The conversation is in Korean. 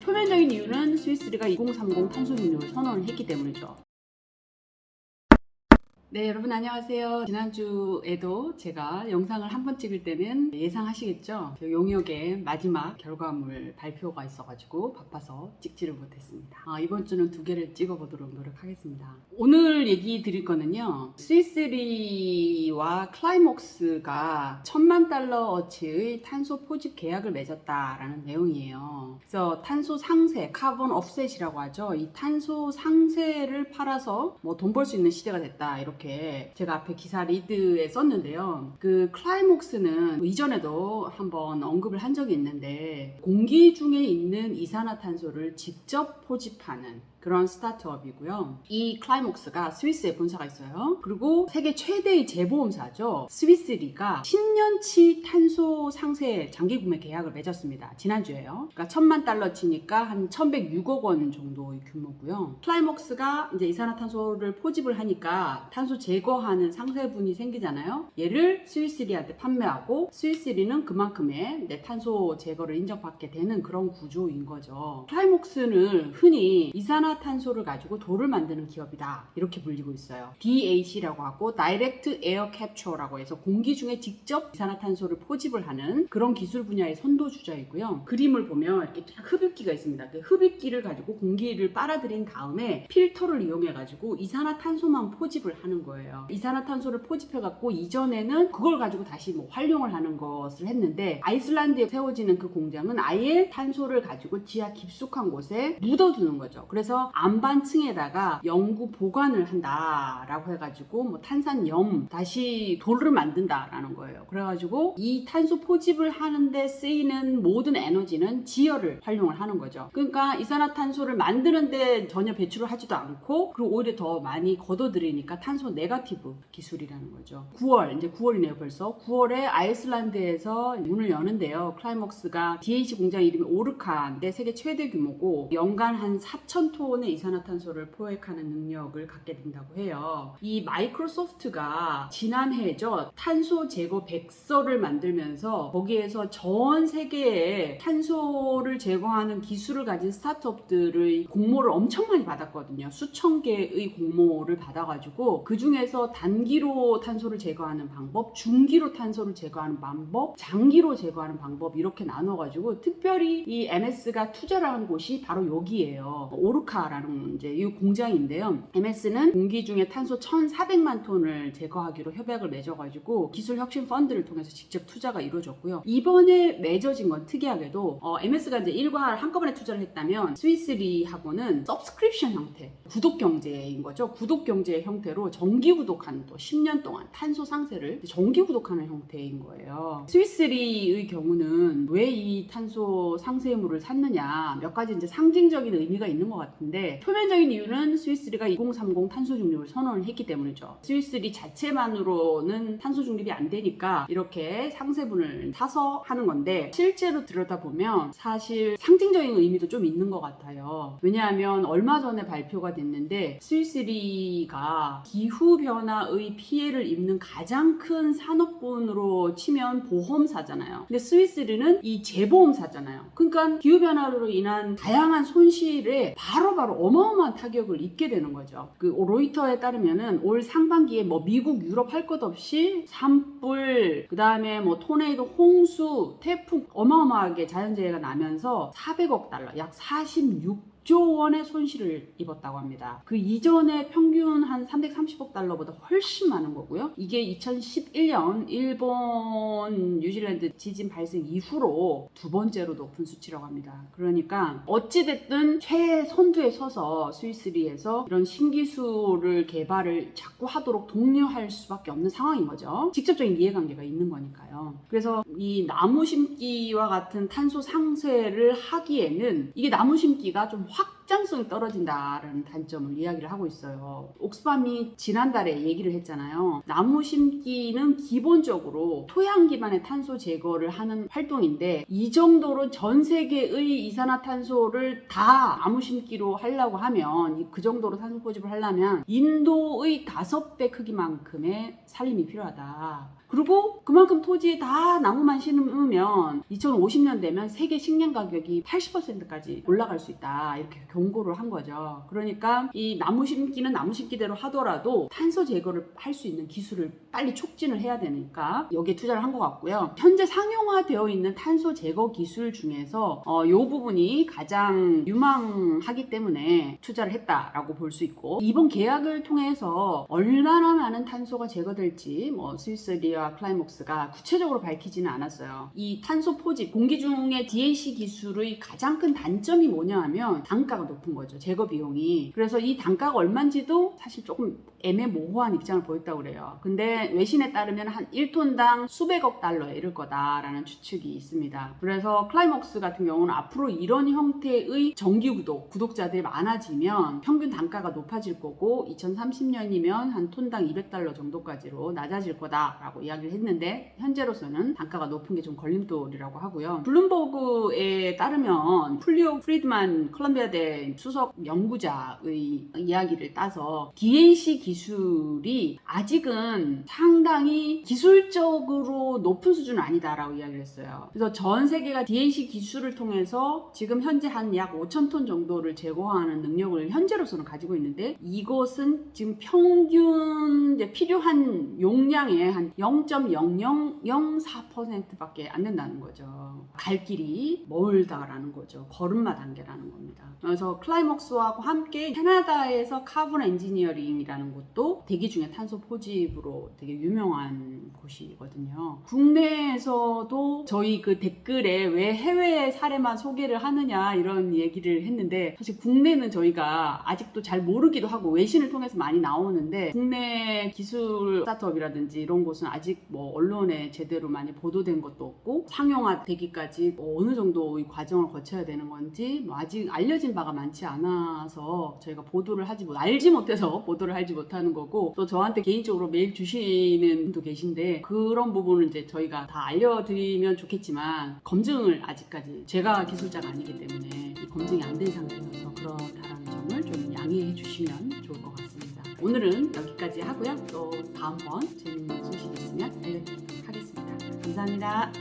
표면적인 이유는 스위스3가 2030 탄소 중립을 선언을 했기 때문이죠. 네, 여러분 안녕하세요. 지난주에도 제가 영상을 한 번 찍을 때는 예상하시겠죠? 용역의 마지막 결과물 발표가 있어가지고 바빠서 찍지를 못했습니다. 이번 주는 2개를 찍어보도록 노력하겠습니다. 오늘 얘기 드릴 거는요, 스위스3와 클라이목스가 $10,000,000어치의 탄소 포집 계약을 맺었다라는 내용이에요. 그래서 탄소 상세, 카본 오프셋이라고 하죠. 이 탄소 상세를 팔아서 뭐 돈 벌 수 있는 시대가 됐다, 이렇게 제가 앞에 기사 리드에 썼는데요. 그 클라이목스는 이전에도 한번 언급을 한 적이 있는데, 공기 중에 있는 이산화탄소를 직접 포집하는 그런 스타트업이고요. 이 클라이목스가 스위스에 본사가 있어요. 그리고 세계 최대의 재보험사죠. 스위스3가 10년치 탄소 상세 장기 구매 계약을 맺었습니다. 지난주에요. 그러니까 $10,000,000치니까 한 1,106억 원 정도의 규모고요. 클라이목스가 이제 이산화탄소를 포집을 하니까 탄소 제거하는 상세분이 생기잖아요. 얘를 스위스3한테 판매하고 스위스3는 그만큼의 내 탄소 제거를 인정받게 되는 그런 구조인 거죠. 클라이목스는 흔히 이산화탄소를 가지고 돌을 만드는 기업이다, 이렇게 불리고 있어요. DAC라고 하고 Direct Air Capture라고 해서 공기 중에 직접 이산화탄소를 포집을 하는 그런 기술 분야의 선도주자이고요. 그림을 보면 이렇게 쫙 흡입기가 있습니다. 그 흡입기를 가지고 공기를 빨아들인 다음에 필터를 이용해 가지고 이산화탄소만 포집을 하는 거예요. 이산화탄소를 포집해 갖고 이전에는 그걸 가지고 다시 뭐 활용을 하는 것을 했는데, 아이슬란드에 세워지는 그 공장은 아예 탄소를 가지고 지하 깊숙한 곳에 묻어두는 거죠. 그래서 안반층에다가 영구 보관을 한다라고 해가지고 뭐 탄산염 다시 돌을 만든다라는 거예요. 그래가지고 이 탄소 포집을 하는데 쓰이는 모든 에너지는 지열을 활용을 하는 거죠. 그러니까 이산화탄소를 만드는데 전혀 배출을 하지도 않고, 그리고 오히려 더 많이 걷어들이니까 탄소 네거티브 기술이라는 거죠. 이제 9월이네요 벌써. 9월에 아이슬란드에서 문을 여는데요. 클라이목스가 DAC 공장 이름이 오르카인데 세계 최대 규모고 연간 한 4,000톤의 이산화탄소를 포획하는 능력을 갖게 된다고 해요. 이 마이크로소프트가 지난해죠, 탄소 제거 백서를 만들면서 거기에서 전 세계에 탄소를 제거하는 기술을 가진 스타트업들의 공모를 엄청 많이 받았거든요. 수천 개의 공모를 받아가지고 그 중에서 단기로 탄소를 제거하는 방법, 중기로 탄소를 제거하는 방법, 장기로 제거하는 방법, 이렇게 나눠가지고 특별히 이 MS가 투자를 한 곳이 바로 여기에요. 오르카라는 이제 이 공장인데요. MS는 공기 중에 탄소 1,400만 톤을 제거하기로 협약을 맺어가지고 기술 혁신 펀드를 통해서 직접 투자가 이루어졌고요. 이번에 맺어진 건 특이하게도 MS가 이제 일괄 한꺼번에 투자를 했다면 스위스3하고는 서브스크립션 형태, 구독 경제인 거죠. 구독 경제의 형태로 정기 구독하는, 또 10년 동안 탄소 상세를 정기 구독하는 형태인 거예요. 스위스3의 경우는 왜 이 탄소 상세물을 샀느냐, 몇 가지 이제 상징적인 의미가 있는 것 같은데, 표면적인 이유는 스위스3가 2030 탄소 중립을 선언을 했기 때문이죠. 스위스3 자체만으로는 탄소 중립이 안 되니까 이렇게 상세분을 사서 하는 건데, 실제로 들여다보면 사실 상징적인 의미도 좀 있는 것 같아요. 왜냐하면 얼마 전에 발표가 됐는데, 스위스3가 기후변화의 피해를 입는 가장 큰 산업군으로 치면 보험사잖아요. 근데 스위스3는 이 재보험사잖아요. 그러니까 기후변화로 인한 다양한 손실에 바로바로 어마어마한 타격을 입게 되는 거죠. 그 로이터에 따르면은 올 상반기에 뭐 미국, 유럽 할 것 없이 산불, 그 다음에 뭐 토네이도, 홍수, 태풍 어마어마하게 자연재해가 나면서 400억 달러, 약 46조 원의 손실을 입었다고 합니다. 그 이전에 평균 한 330억 달러보다 훨씬 많은 거고요. 이게 2011년 일본, 뉴질랜드 지진 발생 이후로 2번째로 높은 수치라고 합니다. 그러니까 어찌됐든 최선두에 서서 스위스3에서 이런 신기술을 개발을 자꾸 하도록 독려할 수밖에 없는 상황인 거죠. 직접적인 이해관계가 있는 거니까요. 그래서 이 나무 심기와 같은 탄소 상쇄를 하기에는 이게 나무 심기가 좀 확장성이 떨어진다라는 단점을 이야기를 하고 있어요. 옥스팜이 지난달에 얘기를 했잖아요. 나무 심기는 기본적으로 토양 기반의 탄소 제거를 하는 활동인데, 이 정도로 전 세계의 이산화탄소를 다 나무 심기로 하려고 하면, 그 정도로 탄소 포집을 하려면 인도의 5배 크기만큼의 산림이 필요하다. 그리고 그만큼 토지에 다 나무만 심으면 2050년 되면 세계 식량 가격이 80%까지 올라갈 수 있다, 이렇게 경고를 한 거죠. 그러니까 이 나무 심기는 나무 심기대로 하더라도 탄소 제거를 할 수 있는 기술을 빨리 촉진을 해야 되니까 여기에 투자를 한 것 같고요. 현재 상용화되어 있는 탄소 제거 기술 중에서 이 부분이 가장 유망하기 때문에 투자를 했다라고 볼 수 있고, 이번 계약을 통해서 얼마나 많은 탄소가 제거될지 스위스리와 클라이목스가 구체적으로 밝히지는 않았어요. 이 탄소 포집, 공기 중의 DAC 기술의 가장 큰 단점이 뭐냐 하면 단가가 높은 거죠. 제거 비용이. 그래서 이 단가가 얼마인지도 사실 조금 애매모호한 입장을 보였다고 그래요. 근데 외신에 따르면 한 1톤당 수백억 달러에 이를 거다라는 추측이 있습니다. 그래서 클라이목스 같은 경우는 앞으로 이런 형태의 정기 구독자들이 많아지면 평균 단가가 높아질 거고 2030년이면 한 톤당 200달러 정도까지로 낮아질 거다라고 이야기를 했는데, 현재로서는 단가가 높은 게 좀 걸림돌이라고 하고요. 블룸버그에 따르면 풀리오 프리드만 컬럼비아대 수석 연구자의 이야기를 따서 DAC 기술이 아직은 상당히 기술적으로 높은 수준은 아니다라고 이야기를 했어요. 그래서 전 세계가 DAC 기술을 통해서 지금 현재 한 약 5,000톤 정도를 제거하는 능력을 현재로서는 가지고 있는데, 이것은 지금 평균 필요한 용량의 한 0.0004%밖에 안 된다는 거죠. 갈 길이 멀다라는 거죠. 걸음마 단계라는 겁니다. 그래서 클라이목스와 함께 캐나다에서 카본 엔지니어링이라는 곳도 대기 중에 탄소 포집으로 되게 유명한 곳이거든요. 국내에서도 저희 그 댓글에 왜 해외 사례만 소개를 하느냐 이런 얘기를 했는데, 사실 국내는 저희가 아직도 잘 모르기도 하고 외신을 통해서 많이 나오는데, 국내 기술 스타트업이라든지 이런 곳은 아직 언론에 제대로 많이 보도된 것도 없고, 상용화 되기까지 어느 정도의 과정을 거쳐야 되는 건지 아직 알려진 바가 많지 않아서 저희가 알지 못해서 보도를 하지 못하는 거고, 또 저한테 개인적으로 메일 주시는 분도 계신데 그런 부분은 이제 저희가 다 알려드리면 좋겠지만, 검증을 아직까지, 제가 기술자가 아니기 때문에 검증이 안 된 상태여서 그렇다라는 점을 좀 양해해 주시면 좋을 것 같습니다. 오늘은 여기까지 하고요. 또 다음번 재밌는 소식 있으면 알려드리도록 하겠습니다. 감사합니다.